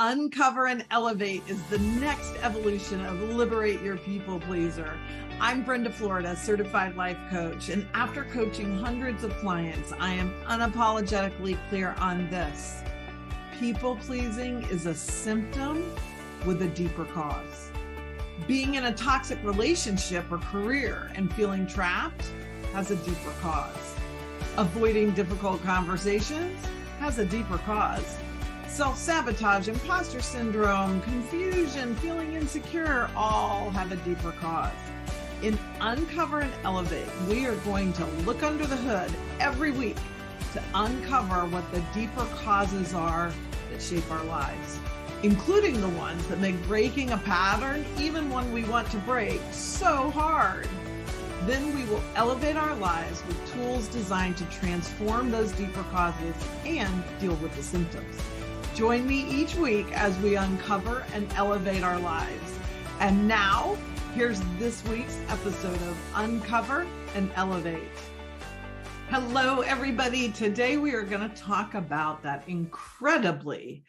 Uncover and Elevate is the next evolution of Liberate Your People Pleaser. I'm Brenda Florida, certified life coach, and after coaching hundreds of clients, I am unapologetically clear on this. People pleasing is a symptom with a deeper cause. Being in a toxic relationship or career and feeling trapped has a deeper cause. Avoiding difficult conversations has a deeper cause. Self-sabotage, imposter syndrome, confusion, feeling insecure, all have a deeper cause. In Uncover and Elevate, we are going to look under the hood every week to uncover what the deeper causes are that shape our lives, including the ones that make breaking a pattern, even one we want to break, so hard. Then we will elevate our lives with tools designed to transform those deeper causes and deal with the symptoms. Join me each week as we uncover and elevate our lives. And now, here's this week's episode of Uncover and Elevate. Hello, everybody. Today we are going to talk about that incredibly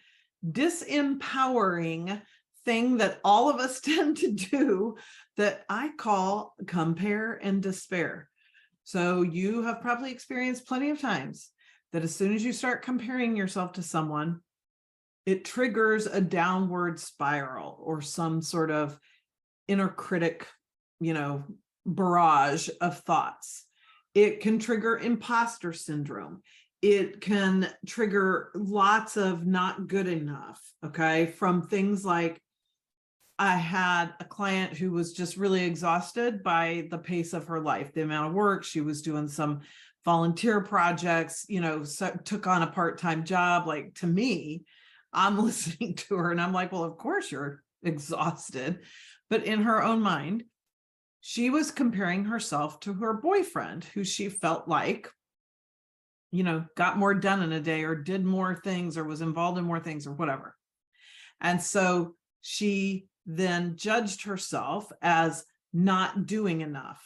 disempowering thing that all of us tend to do that I call compare and despair. So you have probably experienced plenty of times that as soon as you start comparing yourself to someone, it triggers a downward spiral or some sort of inner critic, barrage of thoughts. It can trigger imposter syndrome. It can trigger lots of not good enough, okay? From things like, I had a client who was just really exhausted by the pace of her life, the amount of work. She was doing some volunteer projects, took on a part-time job. Like, to me, I'm listening to her and I'm like, well, of course you're exhausted. But in her own mind, she was comparing herself to her boyfriend, who she felt like, got more done in a day or did more things or was involved in more things or whatever. And so she then judged herself as not doing enough.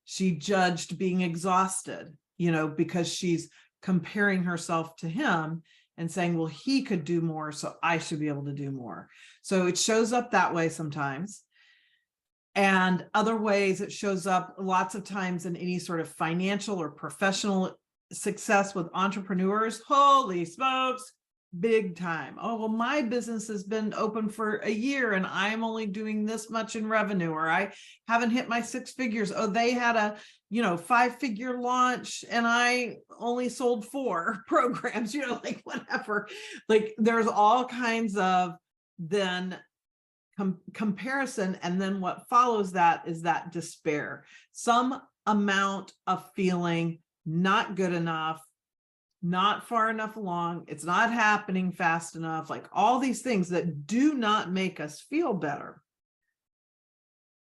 She judged being exhausted, because she's comparing herself to him and saying, well, he could do more, so I should be able to do more. So it shows up that way sometimes. And other ways it shows up lots of times in any sort of financial or professional success with entrepreneurs. Holy smokes, big time. Oh, well, my business has been open for a year and I'm only doing this much in revenue, or I haven't hit my 6 figures. Oh, they had a 5-figure launch and I only sold 4 programs, like whatever. Like there's all kinds of then comparison. And then what follows that is that despair, some amount of feeling not good enough, not far enough along, it's not happening fast enough, like all these things that do not make us feel better.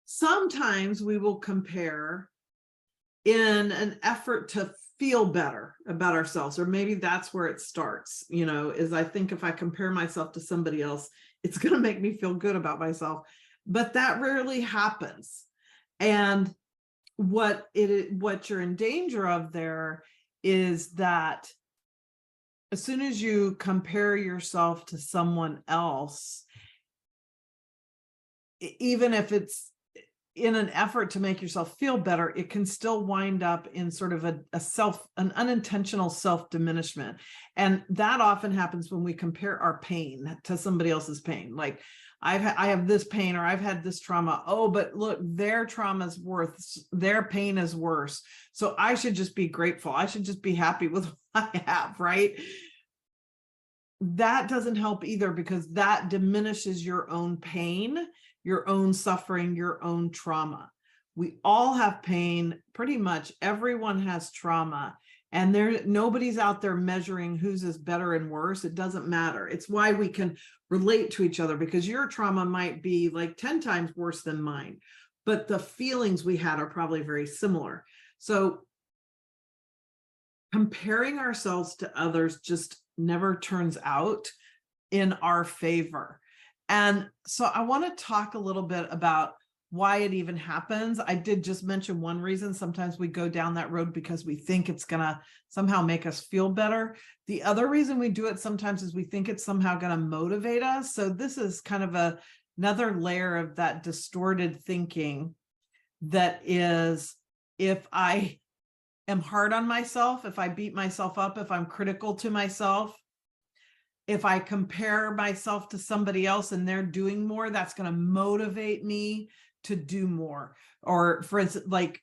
Sometimes we will compare in an effort to feel better about ourselves, or maybe that's where it starts, is I think if I compare myself to somebody else, it's going to make me feel good about myself, but that rarely happens. And what you're in danger of there is that as soon as you compare yourself to someone else, even if it's in an effort to make yourself feel better, it can still wind up in sort of an unintentional self-diminishment. And that often happens when we compare our pain to somebody else's pain. Like I have this pain, or I've had this trauma. Oh, but look, their trauma is their pain is worse. So I should just be grateful. I should just be happy with what I have, right? That doesn't help either, because that diminishes your own pain, your own suffering, your own trauma. We all have pain. Pretty much everyone has trauma, and nobody's out there measuring whose is better and worse. It doesn't matter. It's why we can relate to each other, because your trauma might be like 10 times worse than mine, but the feelings we had are probably very similar. So comparing ourselves to others just never turns out in our favor. And so I want to talk a little bit about why it even happens. I did just mention one reason. Sometimes we go down that road because we think it's going to somehow make us feel better. The other reason we do it sometimes is we think it's somehow going to motivate us. So this is kind of another layer of that distorted thinking that is, if I am hard on myself, if I beat myself up, if I'm critical to myself, if I compare myself to somebody else and they're doing more, that's going to motivate me to do more. Or for instance, like,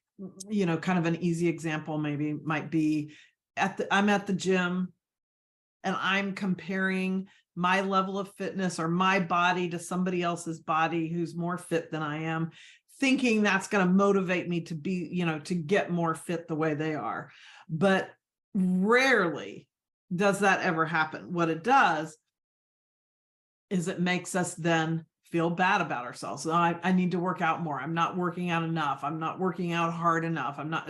kind of an easy example maybe might be I'm at the gym and I'm comparing my level of fitness or my body to somebody else's body who's more fit than I am, thinking that's going to motivate me to be, to get more fit the way they are. But rarely does that ever happen. What it does is it makes us then feel bad about ourselves. So I need to work out more. I'm not working out enough. I'm not working out hard enough. I'm not,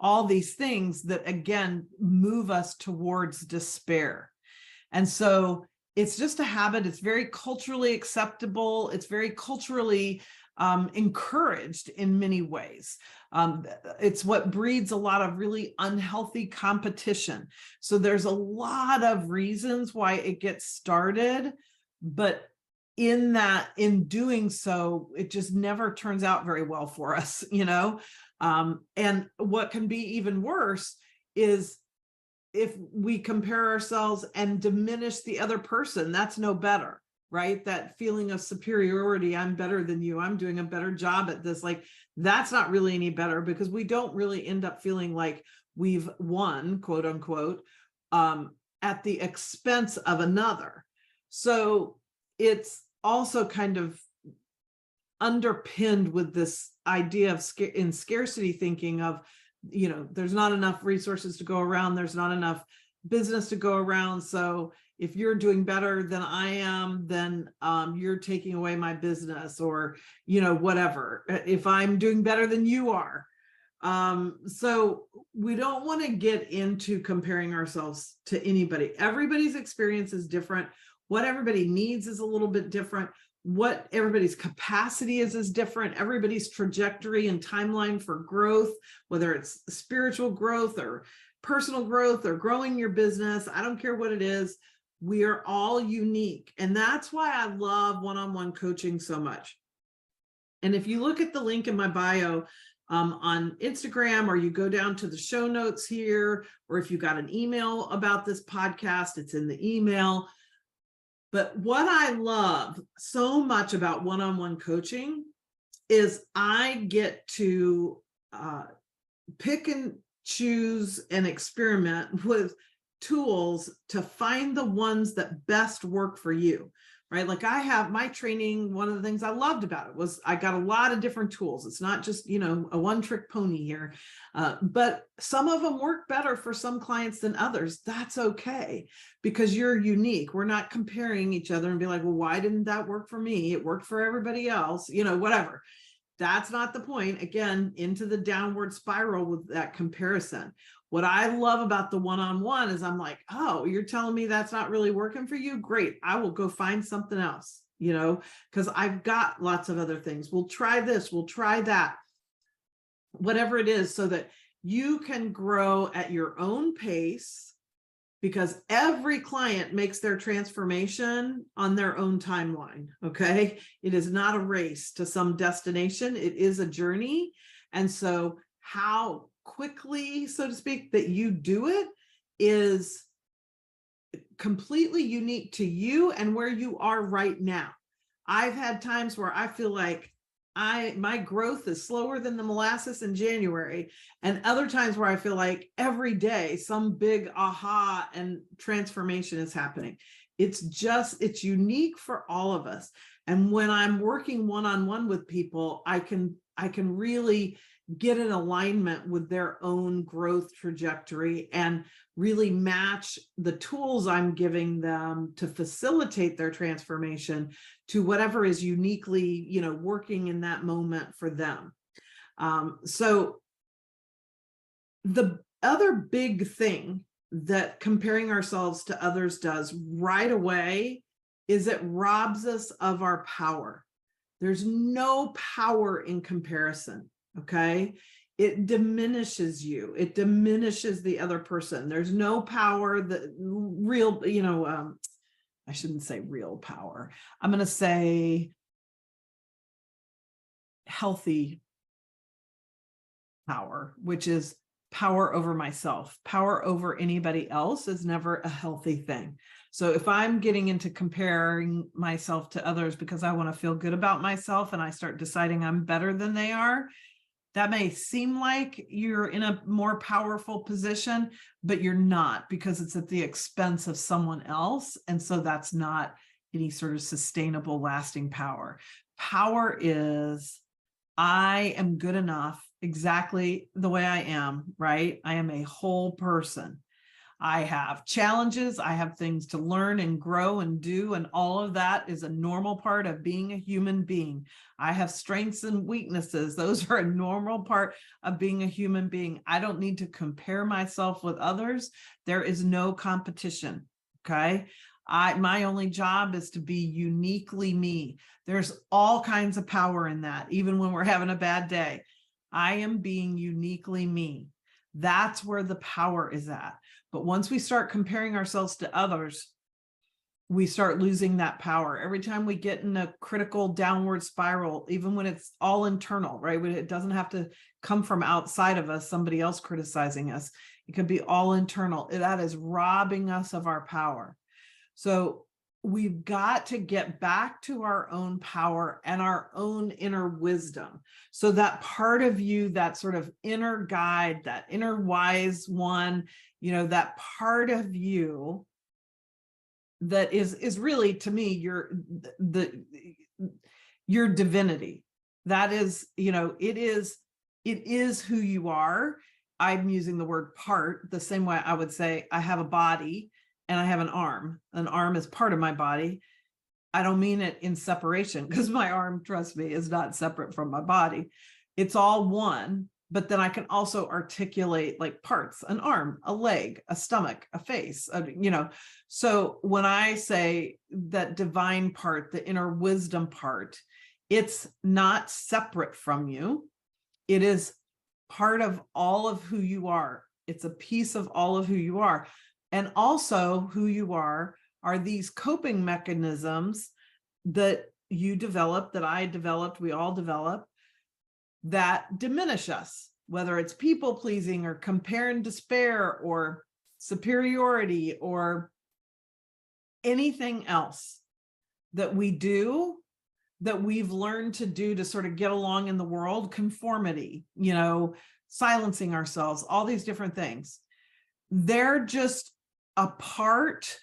all these things that again move us towards despair. And so it's just a habit. It's very culturally acceptable. It's very culturally encouraged in many ways. It's what breeds a lot of really unhealthy competition. So there's a lot of reasons why it gets started, but in doing so, it just never turns out very well for us, and what can be even worse is if we compare ourselves and diminish the other person. That's no better, right? That feeling of superiority, I'm better than you, I'm doing a better job at this, like that's not really any better, because we don't really end up feeling like we've won, quote unquote, at the expense of another. So it's also kind of underpinned with this idea of scarcity thinking of, there's not enough resources to go around, there's not enough business to go around. So if you're doing better than I am, then you're taking away my business, or, whatever, if I'm doing better than you are. So we don't want to get into comparing ourselves to anybody. Everybody's experience is different. What everybody needs is a little bit different. What everybody's capacity is different. Everybody's trajectory and timeline for growth, whether it's spiritual growth or personal growth or growing your business, I don't care what it is. We are all unique. And that's why I love one-on-one coaching so much. And if you look at the link in my bio on Instagram, or you go down to the show notes here, or if you got an email about this podcast, it's in the email. But what I love so much about one-on-one coaching is I get to pick and choose and experiment with tools to find the ones that best work for you, right? Like I have my training, one of the things I loved about it was I got a lot of different tools. It's not just, a one-trick pony here, but some of them work better for some clients than others. That's okay, because you're unique. We're not comparing each other and be like, well, why didn't that work for me? It worked for everybody else, whatever. That's not the point. Again, into the downward spiral with that comparison. What I love about the one-on-one is I'm like, oh, you're telling me that's not really working for you? Great. I will go find something else, because I've got lots of other things. We'll try this, we'll try that, whatever it is, so that you can grow at your own pace, because every client makes their transformation on their own timeline. Okay. It is not a race to some destination. It is a journey. And so how quickly, so to speak, that you do it is completely unique to you and where you are right now. I've had times where I feel like my growth is slower than the molasses in January, and other times where I feel like every day some big aha and transformation is happening. It's unique for all of us. And when I'm working one-on-one with people, I can really get in alignment with their own growth trajectory and really match the tools I'm giving them to facilitate their transformation to whatever is uniquely, working in that moment for them. So the other big thing that comparing ourselves to others does right away is it robs us of our power. There's no power in comparison, okay? It diminishes you. It diminishes the other person. There's no power, the real, I shouldn't say real power. I'm going to say healthy power, which is power over myself. Power over anybody else is never a healthy thing. So if I'm getting into comparing myself to others because I want to feel good about myself and I start deciding I'm better than they are, that may seem like you're in a more powerful position, but you're not, because it's at the expense of someone else. And so that's not any sort of sustainable, lasting power. Power is, I am good enough exactly the way I am, right? I am a whole person. I have challenges. I have things to learn and grow and do. And all of that is a normal part of being a human being. I have strengths and weaknesses. Those are a normal part of being a human being. I don't need to compare myself with others. There is no competition. Okay. My only job is to be uniquely me. There's all kinds of power in that. Even when we're having a bad day, I am being uniquely me. That's where the power is at. But once we start comparing ourselves to others, we start losing that power. Every time we get in a critical downward spiral, even when it's all internal, right? It doesn't have to come from outside of us, somebody else criticizing us. It could be all internal. That is robbing us of our power. So we've got to get back to our own power and our own inner wisdom. So that part of you, that sort of inner guide, that inner wise one, that part of you that is really, to me, your divinity. That is, it is who you are. I'm using the word part the same way I would say I have a body and I have an arm. An arm is part of my body. I don't mean it in separation, because my arm, trust me, is not separate from my body. It's all one, but then I can also articulate like parts, an arm, a leg, a stomach, a face, So when I say that divine part, the inner wisdom part, it's not separate from you. It is part of all of who you are. It's a piece of all of who you are. And also who you are these coping mechanisms that you develop, that I developed, we all develop, that diminish us, whether it's people pleasing or compare and despair or superiority or anything else that we do, that we've learned to do to sort of get along in the world, conformity, silencing ourselves, all these different things. They're just a part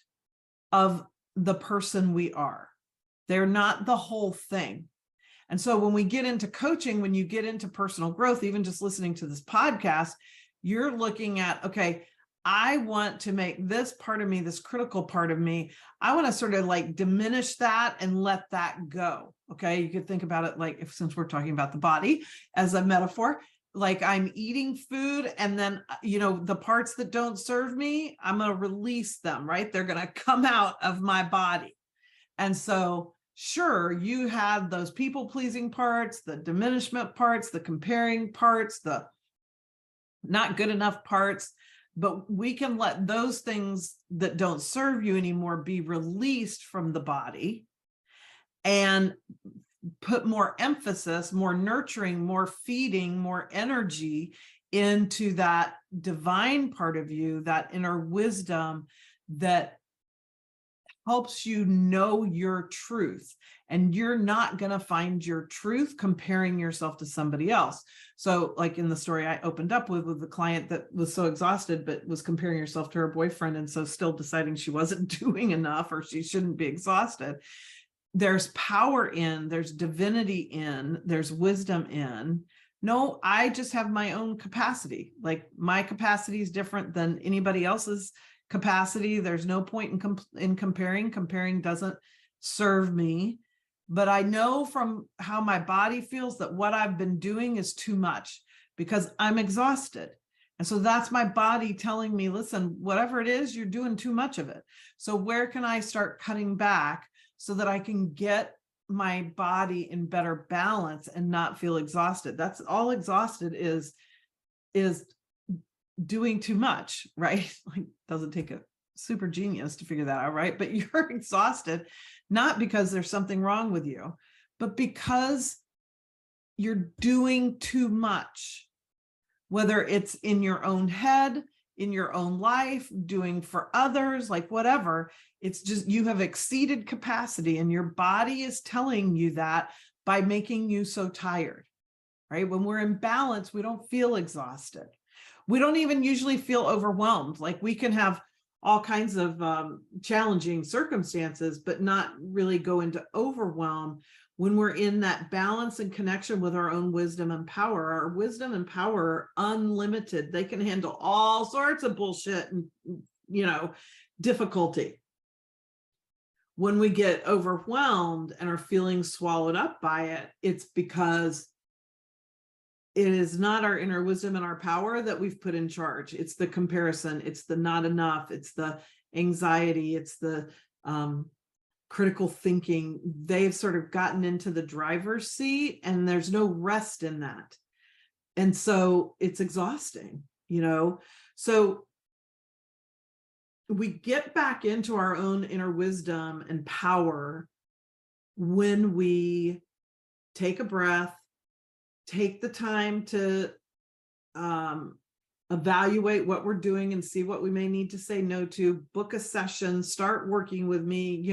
of the person we are. They're not the whole thing. And so when we get into coaching, when you get into personal growth, even just listening to this podcast, you're looking at, okay, I want to make this part of me, this critical part of me, I want to sort of like diminish that and let that go. Okay. You could think about it like, since we're talking about the body as a metaphor, like I'm eating food and then, the parts that don't serve me, I'm going to release them, right? They're going to come out of my body. And so sure, you have those people-pleasing parts, the diminishment parts, the comparing parts, the not good enough parts, but we can let those things that don't serve you anymore be released from the body and put more emphasis, more nurturing, more feeding, more energy into that divine part of you, that inner wisdom that helps you know your truth. And you're not going to find your truth comparing yourself to somebody else. So like in the story I opened up with the client that was so exhausted, but was comparing herself to her boyfriend. And so still deciding she wasn't doing enough or she shouldn't be exhausted. There's power in, there's divinity in, there's wisdom in. No, I just have my own capacity. Like my capacity is different than anybody else's capacity. There's no point in comparing. Comparing doesn't serve me. But I know from how my body feels that what I've been doing is too much because I'm exhausted. And so that's my body telling me, listen, whatever it is, you're doing too much of it. So where can I start cutting back so that I can get my body in better balance and not feel exhausted. That's all exhausted is doing too much, right? Like, doesn't take a super genius to figure that out, right? But you're exhausted, not because there's something wrong with you, but because you're doing too much, whether it's in your own head, in your own life, doing for others, like whatever. It's just, you have exceeded capacity, and your body is telling you that by making you so tired, right? When we're in balance, we don't feel exhausted. We don't even usually feel overwhelmed. Like, we can have all kinds of challenging circumstances, but not really go into overwhelm when we're in that balance and connection with our own wisdom and power. Our wisdom and power are unlimited. They can handle all sorts of bullshit and, difficulty. When we get overwhelmed and are feeling swallowed up by it, it's because it is not our inner wisdom and our power that we've put in charge. It's the comparison. It's the not enough. It's the anxiety. It's the critical thinking. They've sort of gotten into the driver's seat, and there's no rest in that. And so it's exhausting, So we get back into our own inner wisdom and power when we take a breath, take the time to evaluate what we're doing and see what we may need to say no to, book a session, start working with me.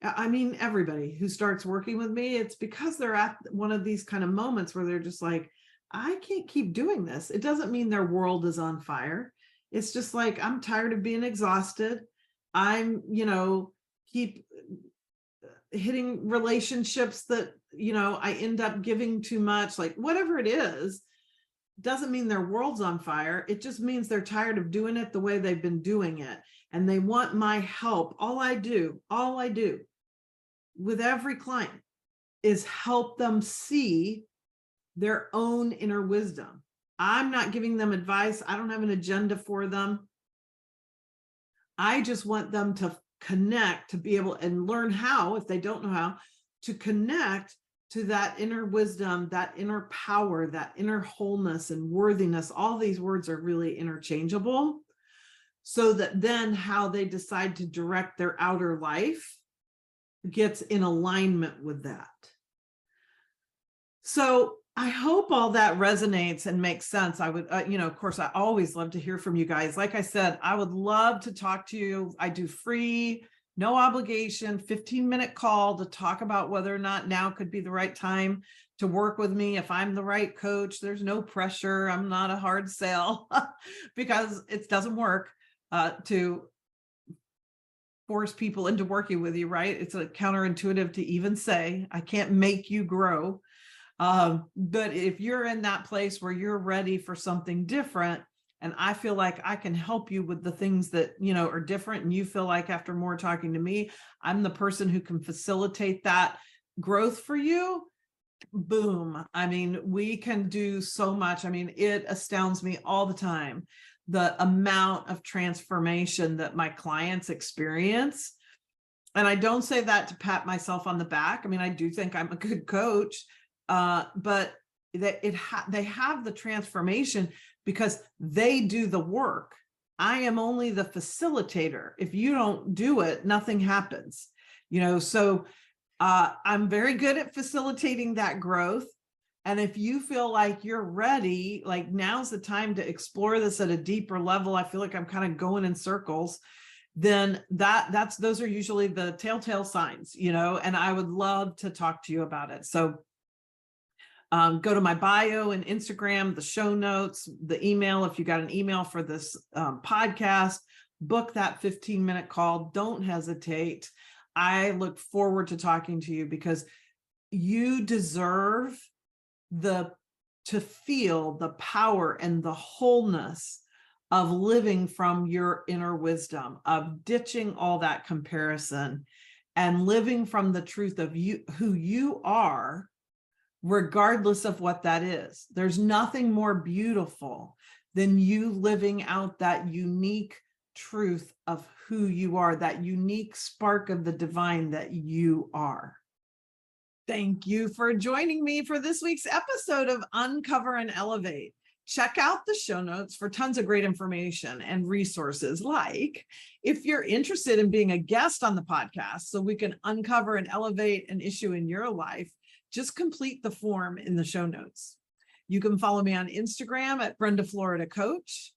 Everybody who starts working with me, it's because they're at one of these kind of moments where they're just like, I can't keep doing this. It doesn't mean their world is on fire. It's just like, I'm tired of being exhausted. I'm, keep hitting relationships that, I end up giving too much, like whatever it is. Doesn't mean their world's on fire. It just means they're tired of doing it the way they've been doing it. And they want my help. All I do with every client is help them see their own inner wisdom. I'm not giving them advice. I don't have an agenda for them. I just want them to connect, to be able and learn how, if they don't know how, to connect to that inner wisdom, that inner power, that inner wholeness and worthiness. All these words are really interchangeable, so that then how they decide to direct their outer life gets in alignment with that. So I hope all that resonates and makes sense. I would, of course, I always love to hear from you guys. Like I said, I would love to talk to you. I do free, no obligation, 15-minute call to talk about whether or not now could be the right time to work with me. If I'm the right coach, there's no pressure. I'm not a hard sell because it doesn't work to force people into working with you, right? It's a counterintuitive to even say, I can't make you grow. But if you're in that place where you're ready for something different, and I feel like I can help you with the things that, are different, and you feel like after more talking to me, I'm the person who can facilitate that growth for you, boom. We can do so much. It astounds me all the time, the amount of transformation that my clients experience. And I don't say that to pat myself on the back. I do think I'm a good coach. But they have the transformation because they do the work. I am only the facilitator. If you don't do it, nothing happens, so I'm very good at facilitating that growth. And if you feel like you're ready, like now's the time to explore this at a deeper level, I feel like I'm kind of going in circles, then those are usually the telltale signs, and I would love to talk to you about it. So go to my bio and Instagram, the show notes, the email. If you got an email for this podcast, book that 15-minute call. Don't hesitate. I look forward to talking to you because you deserve to feel the power and the wholeness of living from your inner wisdom, of ditching all that comparison and living from the truth of you, who you are, regardless of what that is. There's nothing more beautiful than you living out that unique truth of who you are, that unique spark of the divine that you are. Thank you for joining me for this week's episode of Uncover and Elevate. Check out the show notes for tons of great information and resources. Like, if you're interested in being a guest on the podcast so we can uncover and elevate an issue in your life, just complete the form in the show notes. You can follow me on Instagram at Brenda Florida Coach.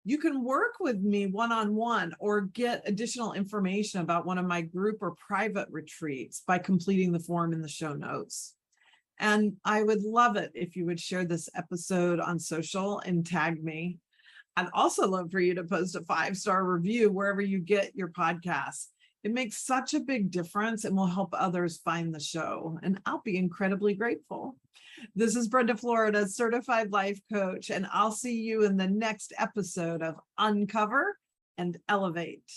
You can work with me one-on-one or get additional information about one of my group or private retreats by completing the form in the show notes. And I would love it if you would share this episode on social and tag me. I'd also love for you to post a 5-star review wherever you get your podcasts. It makes such a big difference and will help others find the show. And I'll be incredibly grateful. This is Brenda Florida, certified life coach, and I'll see you in the next episode of Uncover and Elevate.